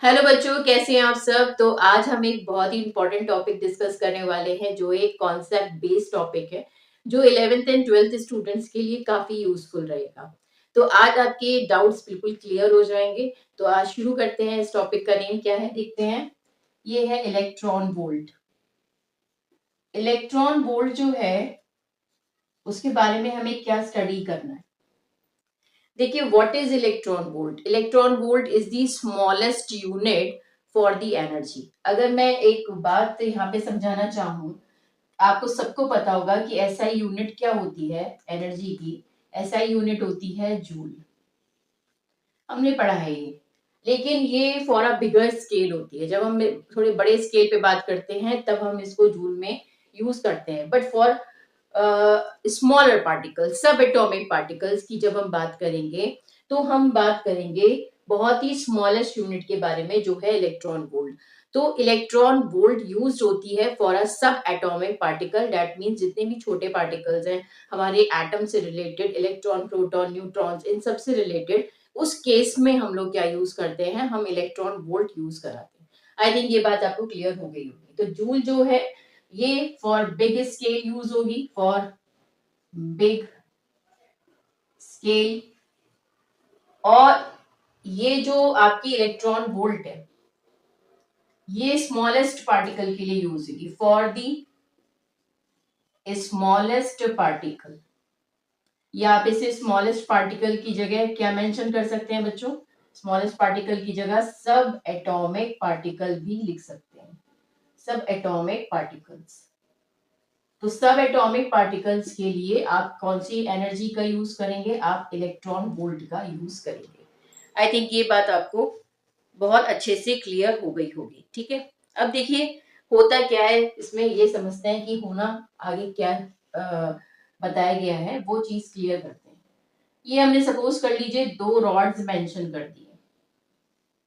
Hello बच्चों, कैसे हैं आप सब। तो आज हम एक बहुत ही इंपॉर्टेंट टॉपिक डिस्कस करने वाले हैं जो एक कॉन्सेप्ट बेस्ड टॉपिक है जो 11th एंड 12th स्टूडेंट्स के लिए काफी यूजफुल रहेगा। तो आज आपके डाउट्स बिल्कुल क्लियर हो जाएंगे। तो आज शुरू करते हैं। इस टॉपिक का नेम क्या है देखते हैं। ये है इलेक्ट्रॉन वोल्ट। इलेक्ट्रॉन वोल्ट जो है उसके बारे में हमें क्या स्टडी करना है। देखिए, what is electron volt. Electron volt is the smallest unit for the energy. अगर मैं एक बात यहाँ पे समझाना चाहूँ, आपको सबको पता होगा कि एसआई यूनिट क्या होती है एनर्जी की। एसआई यूनिट होती है जूल। हमने पढ़ा है ये। लेकिन ये फॉर अ बिगर स्केल होती है। जब हम थोड़े बड़े स्केल पे बात करते हैं तब हम इसको जूल में यूज करते हैं। बट फॉर स्मॉलर पार्टिकल्स, सब एटॉमिक पार्टिकल्स की जब हम बात करेंगे तो हम बात करेंगे बहुत ही स्मॉलेस्ट यूनिट के बारे में जो है इलेक्ट्रॉन वोल्ट। तो इलेक्ट्रॉन वोल्ट यूज होती है फॉर अ सब एटॉमिक पार्टिकल। दैट मीन्स जितने भी छोटे पार्टिकल्स हैं हमारे एटम से रिलेटेड, इलेक्ट्रॉन, प्रोटॉन, न्यूट्रॉन्स, इन सब से रिलेटेड, उस केस में हम लोग क्या यूज करते हैं, हम इलेक्ट्रॉन वोल्ट यूज कराते हैं। आई थिंक ये बात आपको क्लियर हो गई होगी। तो जूल जो है ये फॉर बिग स्केल यूज होगी, फॉर बिग स्केल। और ये जो आपकी इलेक्ट्रॉन वोल्ट है ये स्मॉलेस्ट पार्टिकल के लिए यूज होगी, फॉर दी स्मॉलेस्ट पार्टिकल। या आप इसे स्मॉलेस्ट पार्टिकल की जगह क्या मेंशन कर सकते हैं बच्चों, स्मॉलेस्ट पार्टिकल की जगह सब एटॉमिक पार्टिकल भी लिख सकते हैं। सब एटॉमिक पार्टिकल्स। तो सब एटॉमिक पार्टिकल्स के लिए आप कौन सी एनर्जी का यूज करेंगे, आप इलेक्ट्रॉन वोल्ट का यूज करेंगे। आई थिंक ये बात आपको बहुत अच्छे से क्लियर हो गई होगी। ठीक है, अब देखिए होता क्या है इसमें, ये समझते हैं कि होना आगे क्या बताया गया है वो चीज क्लियर करते हैं। ये हमने सपोज कर लीजिए दो रॉड्स मेंशन कर दी है,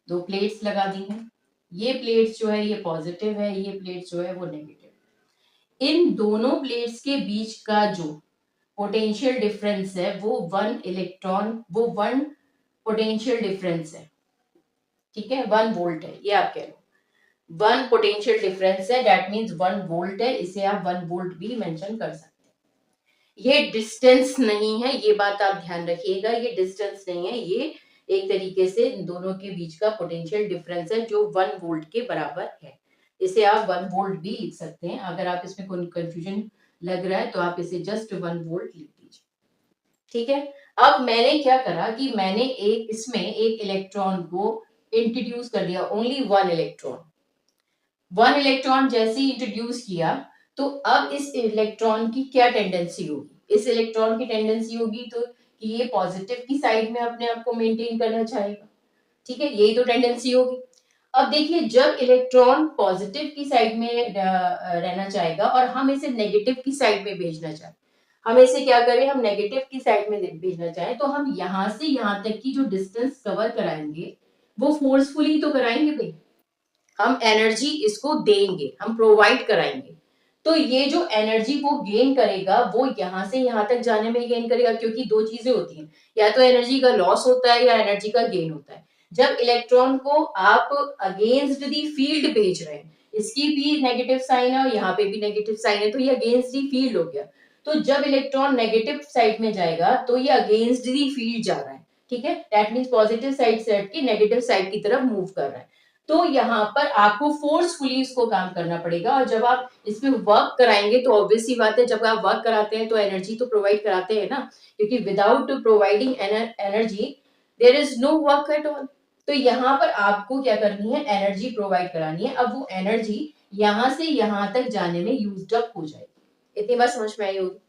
दो प्लेट्स लगा दी हैं। ये प्लेट्स जो है ये पॉजिटिव है, ये प्लेट्स जो है वो नेगेटिव। इन दोनों प्लेट्स के बीच का जो पोटेंशियल डिफरेंस है वो वो वन पोटेंशियल डिफरेंस है। ठीक है, 1 वोल्ट है, ये आप कह लो 1 पोटेंशियल डिफरेंस है। दैट मीन्स 1 वोल्ट है, इसे आप 1 वोल्ट भी मेंशन कर सकते हैं। ये डिस्टेंस नहीं है, ये बात आप ध्यान रखिएगा। ये डिस्टेंस नहीं है, ये एक तरीके से इन दोनों के बीच का पोटेंशियल डिफरेंस है जो 1 वोल्ट के बराबर है। इसे आप 1 वोल्ट भी लिख सकते हैं। अगर आप इसमें कोई कंफ्यूजन लग रहा है तो आप इसे जस्ट 1 वोल्ट लिख दीजिए। ठीक है, अब मैंने क्या करा कि मैंने एक इसमें एक इलेक्ट्रॉन को इंट्रोड्यूस कर दिया, ओनली 1 इलेक्ट्रॉन। 1 इलेक्ट्रॉन जैसे ही इंट्रोड्यूस किया तो अब इस इलेक्ट्रॉन की क्या टेंडेंसी होगी, इस इलेक्ट्रॉन की टेंडेंसी होगी तो कि ये पॉजिटिव की साइड में अपने आप को मेंटेन करना चाहेगा। ठीक है, यही तो टेंडेंसी होगी। अब देखिए, जब इलेक्ट्रॉन पॉजिटिव की साइड में रहना चाहेगा और हम इसे नेगेटिव की साइड में भेजना चाहें, हम इसे क्या करें, हम नेगेटिव की साइड में भेजना चाहें तो हम यहां से यहां तक की जो डिस्टेंस कवर कराएंगे वो फोर्सफुली तो कराएंगे भाई। हम एनर्जी इसको देंगे, हम प्रोवाइड कराएंगे। तो ये जो एनर्जी वो गेन करेगा वो यहां से यहां तक जाने में गेन करेगा, क्योंकि दो चीजें होती हैं, या तो एनर्जी का लॉस होता है या एनर्जी का गेन होता है। जब इलेक्ट्रॉन को आप अगेंस्ट दी फील्ड भेज रहे हैं, इसकी भी नेगेटिव साइन है और यहाँ पे भी नेगेटिव साइन है, तो ये अगेंस्ट दी फील्ड हो गया। तो जब इलेक्ट्रॉन नेगेटिव साइड में जाएगा तो ये अगेंस्ट दी फील्ड जा रहा है। ठीक है, दैट मीन्स पॉजिटिव साइड से हट के नेगेटिव साइड की तरफ मूव कर रहा है। तो यहाँ पर आपको फोर्सफुली इसको काम करना पड़ेगा। और जब आप इसमें वर्क कराएंगे तो ऑब्वियस सी बात है, जब आप वर्क कराते हैं तो एनर्जी तो प्रोवाइड कराते हैं ना, क्योंकि without providing energy there is no work at all. तो यहाँ पर आपको क्या करनी है, एनर्जी प्रोवाइड करानी है। अब वो एनर्जी यहाँ से यहाँ तक जाने में यूज्ड अप हो जाएगी। इतनी बात समझ में आई होगी।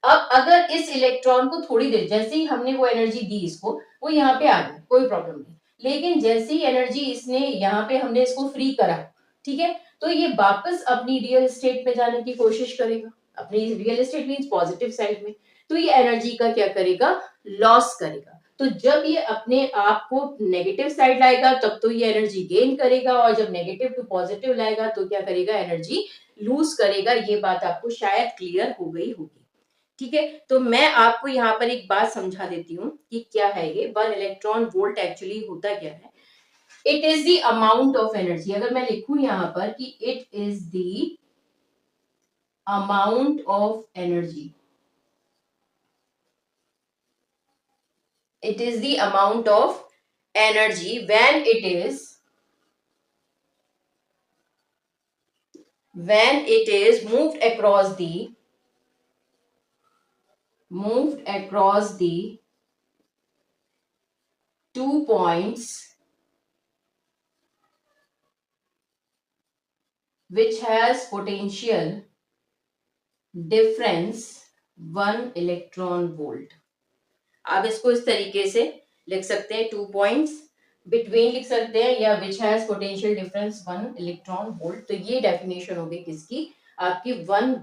अब अगर इस इलेक्ट्रॉन को थोड़ी देर, जैसे ही हमने वो एनर्जी दी इसको, वो यहाँ पे आ गया, कोई प्रॉब्लम नहीं। लेकिन जैसे ही एनर्जी इसने यहाँ पे हमने इसको फ्री करा, ठीक है, तो ये वापस अपनी रियल स्टेट में जाने की कोशिश करेगा। अपनी real estate means positive side में। तो ये एनर्जी का क्या करेगा, लॉस करेगा। तो जब ये अपने आप को नेगेटिव साइड लाएगा तब तो ये एनर्जी गेन करेगा, और जब नेगेटिव टू पॉजिटिव लाएगा तो क्या करेगा, एनर्जी लूज करेगा। ये बात आपको शायद क्लियर हो गई होगी। ठीक है, तो मैं आपको यहाँ पर एक बात समझा देती हूँ कि क्या है ये 1 इलेक्ट्रॉन वोल्ट एक्चुअली होता क्या है। It is the amount of energy. अगर मैं लिखूं यहां पर कि it is the amount of energy, it is the amount of energy when it is moved across the 2 points which has potential difference 1 electron volt। आप इसको इस तरीके से लिख सकते हैं, 2 points बिटवीन लिख सकते हैं, या which has potential difference 1 electron volt। तो ये डेफिनेशन होगी किसकी, आपकी 1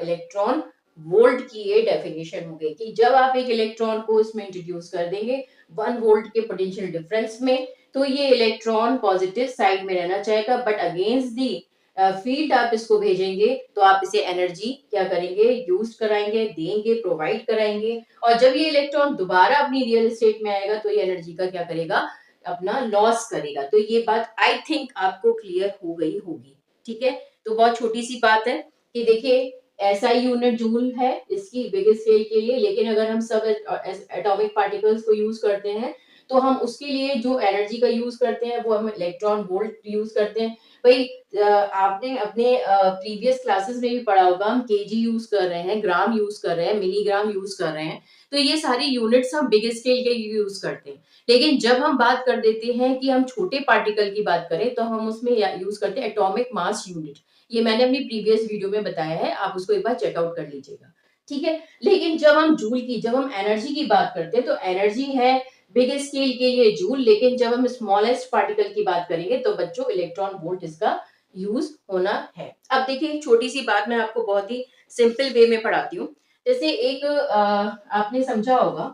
electron volt की ये डेफिनेशन होगी कि जब आप एक इलेक्ट्रॉन को इसमें इंट्रोड्यूस कर देंगे 1 volt के पोटेंशियल डिफरेंस में, तो ये इलेक्ट्रॉन पॉजिटिव साइड में रहना चाहेगा, बट अगेंस्ट दी फील्ड आप इसको भेजेंगे तो आप इसे एनर्जी क्या करेंगे, यूज कराएंगे, देंगे, प्रोवाइड कराएंगे। और जब ये इलेक्ट्रॉन दोबारा अपनी रियल स्टेट में आएगा तो ये एनर्जी का क्या करेगा, अपना लॉस करेगा। तो ये बात आई थिंक आपको क्लियर हो गई होगी। ठीक है, तो बहुत छोटी सी बात है कि देखिए एसआई यूनिट जूल है इसकी बिग स्केल के लिए, लेकिन अगर हम सब एटॉमिक पार्टिकल्स को यूज करते हैं तो हम उसके लिए जो एनर्जी का यूज करते हैं वो हम इलेक्ट्रॉन वोल्ट यूज करते हैं। भाई आपने अपने प्रीवियस क्लासेस में भी पढ़ा होगा, हम केजी यूज कर रहे हैं, ग्राम यूज कर रहे हैं, मिलीग्राम यूज कर रहे हैं, तो ये सारी यूनिट्स हम बिग स्केल के यूज करते हैं। लेकिन जब हम बात कर देते हैं कि हम छोटे पार्टिकल की बात करें तो हम उसमें यूज करते हैं एटॉमिक मास यूनिट। ये मैंने अपनी प्रीवियस वीडियो में बताया है, आप उसको एक बार चेकआउट कर लीजिएगा। ठीक है, लेकिन जब हम जूल की, जब हम एनर्जी की बात करते हैं तो एनर्जी है बिग स्केल के लिए जूल, लेकिन जब हम स्मॉलेस्ट पार्टिकल की बात करेंगे तो बच्चों इलेक्ट्रॉन वोल्ट इसका यूज होना है। अब देखिए एक छोटी सी बात मैं आपको बहुत ही सिंपल वे में पढ़ाती हूँ। जैसे एक आपने समझा होगा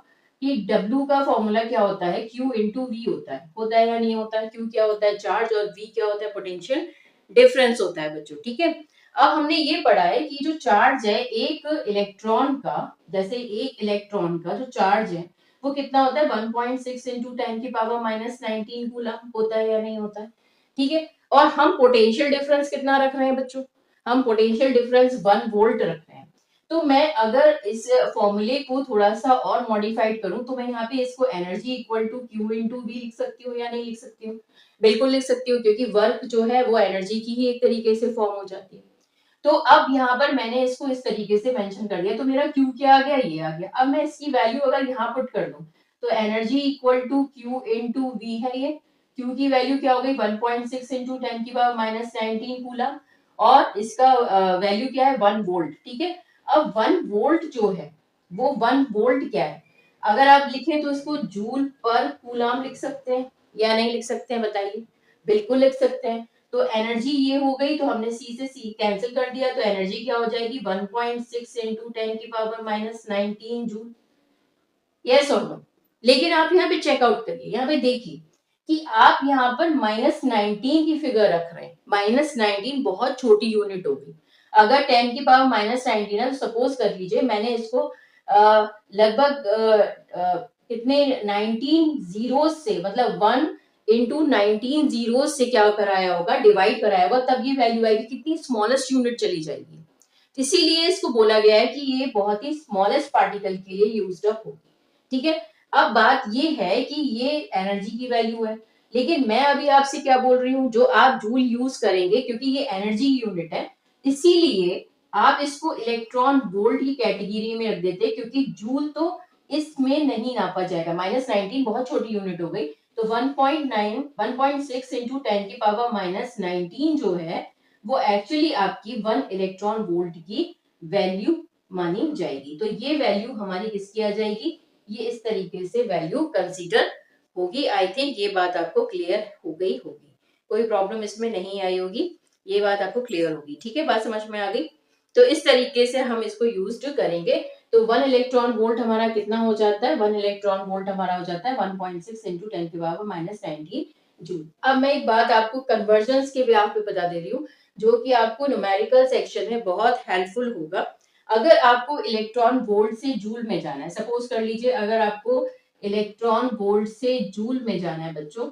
कि W का फॉर्मूला क्या होता है, Q इंटू वी होता है या नहीं होता है। Q क्या होता है, चार्ज, और V क्या होता है, पोटेंशियल डिफरेंस होता है बच्चों। ठीक है, अब हमने ये पढ़ा है कि जो चार्ज है एक इलेक्ट्रॉन का, जैसे एक इलेक्ट्रॉन का जो चार्ज है वो कितना होता है, 1.6 इंटू 10⁻⁻19 कूलम होता है या नहीं होता है। ठीक है, और हम पोटेंशियल डिफरेंस कितना रख रहे हैं बच्चों, हम पोटेंशियल डिफरेंस 1 वोल्ट रख रहे हैं। तो मैं अगर इस फॉर्मूले को थोड़ा सा और मॉडिफाइड करूं तो मैं यहाँ पे इसको energy equal to Q into V लिख सकती हूँ या नहीं लिख सकती हूँ, बिल्कुल लिख सकती हूँ, क्योंकि वर्क जो है वो एनर्जी की ही एक तरीके से फॉर्म हो जाती है। तो अब यहाँ पर मैंने इसको इस तरीके से मेंशन कर दिया, तो मेरा Q क्या आ गया, ये आ गया। अब मैं इसकी वैल्यू अगर यहाँ पुट कर दूं तो energy equal to Q into V है, ये Q की वैल्यू क्या हो गई, 1.6 इंटू 10⁻⁻19 कूलम, और इसका वैल्यू क्या है, 1 वोल्ट। ठीक है, अब 1 वोल्ट जो है वो 1 वोल्ट क्या है, अगर आप लिखें तो इसको जूल पर कूलम लिख सकते हैं या नहीं लिख सकते हैं, बताइए, बिल्कुल लिख सकते हैं। तो एनर्जी ये हो गई, तो हमने सी से सी कैंसिल कर दिया, तो एनर्जी क्या हो जाएगी, 1.6 इंटू 10⁻⁻19 जूल। यस और नो। लेकिन आप यहाँ पे चेकआउट करिए, यहाँ पे देखिए कि आप यहाँ पर -19 की फिगर रख रहे हैं। -19 बहुत छोटी यूनिट होगी। अगर 10⁻⁻19 है तो सपोज कर लीजिए मैंने इसको लगभग कितने 19 जीरो से, मतलब 1 इंटू 19 जीरो से क्या कराया होगा, डिवाइड कराया होगा, तब ये वैल्यू आएगी कितनी, स्मॉलेस्ट यूनिट चली जाएगी। इसीलिए इसको बोला गया है कि ये बहुत ही स्मॉलेस्ट पार्टिकल के लिए यूज्ड अप होगी। ठीक है, अब बात ये है कि ये एनर्जी की वैल्यू है, लेकिन मैं अभी आपसे क्या बोल रही हूँ, जो आप जूल यूज करेंगे क्योंकि ये एनर्जी यूनिट है, इसीलिए आप इसको इलेक्ट्रॉन वोल्ट की कैटेगरी में रख देते हैं, क्योंकि जूल तो इसमें नहीं नापा जाएगा। -19 बहुत छोटी यूनिट हो गई, तो 1.6 इंटू 10⁻⁻19 जो है वो एक्चुअली आपकी 1 इलेक्ट्रॉन वोल्ट की वैल्यू मानी जाएगी। तो ये वैल्यू हमारी किसकी आ जाएगी, ये इस तरीके से वैल्यू कंसीडर होगी। आई थिंक ये बात आपको क्लियर हो गई होगी, कोई प्रॉब्लम इसमें नहीं आई होगी, ये बात आपको क्लियर होगी। ठीक है, बात समझ में आ गई। तो इस तरीके से हम इसको यूज करेंगे। तो 1 इलेक्ट्रॉन वोल्ट हमारा कितना हो जाता है, 1 इलेक्ट्रॉन वोल्ट हमारा हो जाता है 1.6 इंटू 10⁻⁻19 जूल। अब मैं एक बात आपको कन्वर्जन के ब्याह पे बता दे रही हूँ, जो कि आपको न्यूमेरिकल सेक्शन में बहुत हेल्पफुल होगा। अगर आपको इलेक्ट्रॉन वोल्ट से जूल में जाना है, सपोज कर लीजिए अगर आपको इलेक्ट्रॉन वोल्ट से जूल में जाना है बच्चों,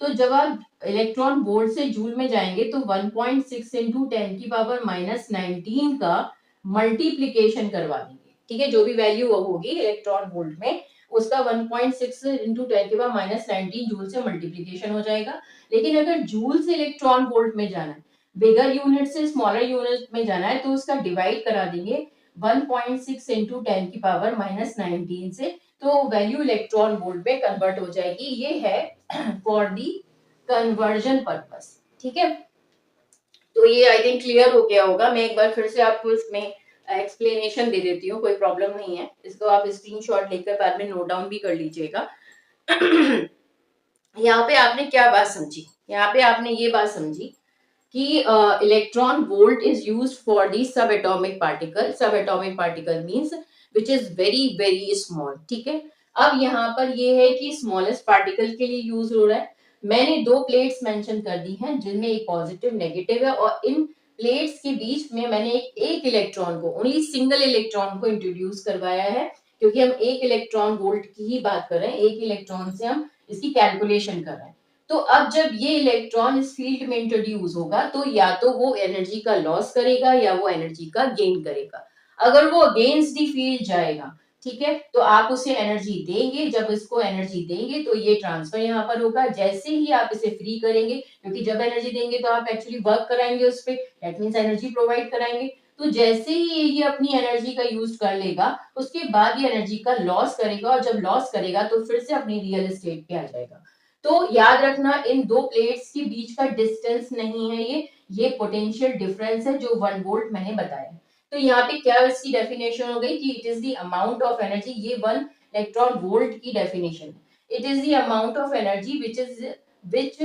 तो जब आप इलेक्ट्रॉन वोल्ट से जूल में जाएंगे तो 1.6 इंटू 10 की पावर -19 का मल्टीप्लीकेशन करवा देंगे, ठीक है। जो भी वैल्यू होगी इलेक्ट्रॉन वोल्ट में उसका 1.6 इंटू 10 की पावर -19 जूल से मल्टीप्लीकेशन हो जाएगा। लेकिन अगर जूल से इलेक्ट्रॉन वोल्ट में जाना है, बिगर यूनिट से स्मॉलर यूनिट में जाना है, तो उसका डिवाइड करा देंगे 1.6 इंटू 10 की पावर -19 से, तो वैल्यू इलेक्ट्रॉन वोल्ट में कन्वर्ट हो जाएगी। ये है फॉर दी कन्वर्जन पर्पस, ठीक है। तो ये आई थिंक क्लियर हो गया होगा। मैं एक बार फिर से आपको इसमें एक्सप्लेनेशन दे देती हूँ, कोई प्रॉब्लम नहीं है। इसको आप स्क्रीनशॉट लेकर बाद में नोट डाउन भी कर लीजिएगा। यहाँ पे आपने क्या बात समझी, यहाँ पे आपने ये बात समझी कि electron volt is used for the सब एटॉमिक पार्टिकल। सब atomic particle means which is very very small, ठीक है। अब यहाँ पर ये है कि स्मॉलेस्ट पार्टिकल के लिए यूज हो रहा है। मैंने दो प्लेट्स मेंशन कर दी हैं जिनमें एक पॉजिटिव नेगेटिव है, और इन प्लेट्स के बीच में मैंने एक इलेक्ट्रॉन को, ओनली सिंगल इलेक्ट्रॉन को इंट्रोड्यूस करवाया है, क्योंकि हम एक इलेक्ट्रॉन वोल्ट की ही बात कर रहे हैं, एक इलेक्ट्रॉन से हम इसकी कैलकुलेशन कर रहे हैं। तो अब जब ये इलेक्ट्रॉन इस फील्ड में इंट्रोड्यूस होगा तो या तो वो एनर्जी का लॉस करेगा या वो एनर्जी का गेन करेगा। अगर वो अगेंस्ट दी फील्ड जाएगा, ठीक है, तो आप उसे एनर्जी देंगे। जब इसको एनर्जी देंगे तो ये ट्रांसफर यहाँ पर होगा। जैसे ही आप इसे फ्री करेंगे, क्योंकि जब एनर्जी देंगे तो आप एक्चुअली वर्क कराएंगे उस पर, दैट मीन्स एनर्जी प्रोवाइड कराएंगे। तो जैसे ही ये अपनी एनर्जी का यूज कर लेगा, उसके बाद ये एनर्जी का लॉस करेगा, और जब लॉस करेगा तो फिर से अपनी रियल स्टेट पे आ जाएगा। तो याद रखना, इन दो प्लेट्स के बीच का डिस्टेंस नहीं है ये पोटेंशियल डिफरेंस है जो 1 वोल्ट मैंने बताया। तो यहाँ पे क्या इसकी डेफिनेशन हो गई कि it is the amount of energy, ये 1 इलेक्ट्रॉन वोल्ट की डेफिनेशन है। It is the amount of energy which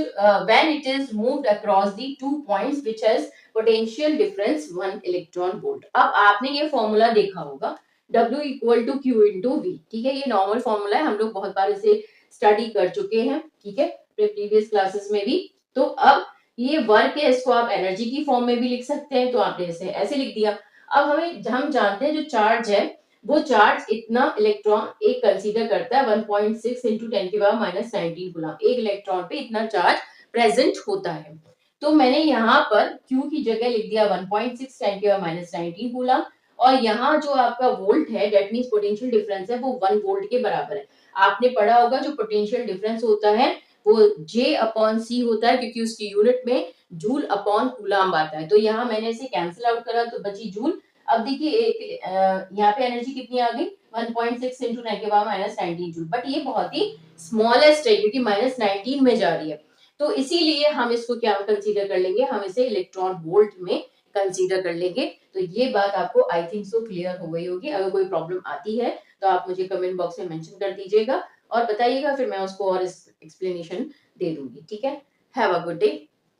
when it is moved across the 2 points which has potential difference 1 electron volt। अब आपने ये फॉर्मूला देखा होगा, W equal to Q into V, ठीक है। ये नॉर्मल फॉर्मूला है, हम लोग बहुत बार इसे स्टडी कर चुके हैं, ठीक है, प्रीवियस क्लासेस में भी। तो अब ये वर्क है, इसको आप एनर्जी की फॉर्म में भी लिख सकते हैं, तो आपने इसे ऐसे लिख दिया। अब हम जानते हैं जो चार्ज है, वो चार्ज इतना इलेक्ट्रॉन एक कंसीडर करता है, 1.6 इंटू 10 की पावर -19 कूलम, एक इलेक्ट्रॉन पे इतना चार्ज प्रेजेंट होता है। तो मैंने यहाँ पर Q की जगह लिख दिया 1.6 10 की पावर -19 कूलम, और यहाँ जो आपका वोल्ट है, दैट मींस पोटेंशियल डिफरेंस है, वो 1 वोल्ट के बराबर है। आपने पढ़ा होगा जो पोटेंशियल डिफरेंस होता है वो J अपॉन C होता है, क्योंकि उसकी यूनिट में जूल अपॉन कूलम आता है। तो यहाँ मैंने इसे कैंसिल आउट करा तो बची जूल। अब देखिए यहाँ पे एनर्जी कितनी आ गई, 1.6 इंटू 10 के पावर -19 जूल, बट ये बहुत ही स्मॉलेस्ट है क्योंकि -19 में जा रही है। तो इसीलिए हम इसको क्या कंसीडर कर लेंगे, हम इसे इलेक्ट्रॉन वोल्ट में कंसीडर कर लेंगे। तो ये बात आपको आई थिंक सो क्लियर हो गई होगी। अगर कोई प्रॉब्लम आती है तो आप मुझे कमेंट बॉक्स में मेंशन कर दीजिएगा और बताइएगा, फिर मैं उसको और एक्सप्लेनेशन दे दूंगी, ठीक है। Have a good day,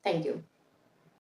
thank you.